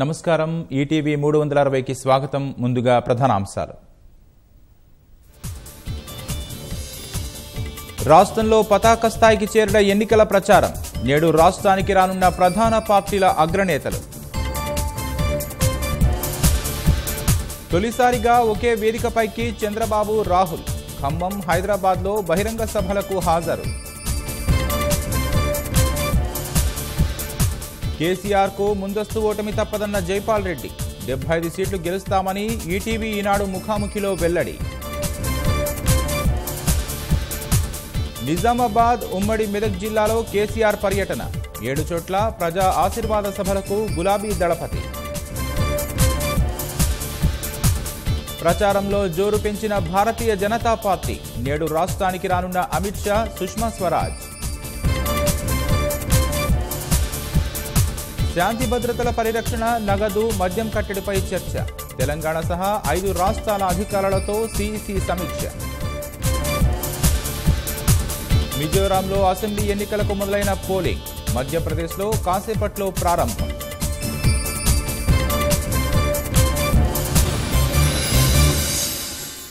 నమస్కారం ఈటీవీ 360కి స్వాగతం. ముందుగా ప్రధానాంశాలు. రాష్ట్రంలో పతాక స్థాయికి చేరిన ఎన్నికల ప్రచారం. నేడు రాష్ట్రానికి రానున్న ప్రధాన పార్టీల అగ్రనేతలు. తొలిసారిగా ఒకే వేదికపైకి చంద్రబాబు, రాహుల్. ఖమ్మం, హైదరాబాద్లో బహిరంగ సభలకు హాజరు. కేసీఆర్కు ముందస్తు ఓటమి తప్పదన్న జైపాల్ రెడ్డి. 75 సీట్లు గెలుస్తామని ఈటీవీ ఈనాడు ముఖాముఖిలో వెల్లడి. నిజామాబాద్, ఉమ్మడి మెదక్ జిల్లాలో కేసీఆర్ పర్యటన. 7 చోట్ల ప్రజా ఆశీర్వాద సభలకు గులాబీ దళపతి. ప్రచారంలో జోరు పెంచిన భారతీయ జనతా పార్టీ. నేడు రాష్ట్రానికి రానున్న అమిత్ షా, సుష్మా స్వరాజ్. శాంతి భద్రతల పరిరక్షణ, నగదు, మద్యం కట్టడిపై చర్చ. తెలంగాణ సహా 5 రాష్ట్రాల అధికారులతో సీఈసీ సమీక్ష. మిజోరాంలో అసెంబ్లీ ఎన్నికలకు మొదలైన పోలింగ్. మధ్యప్రదేశ్లో కాసేపట్లో ప్రారంభం.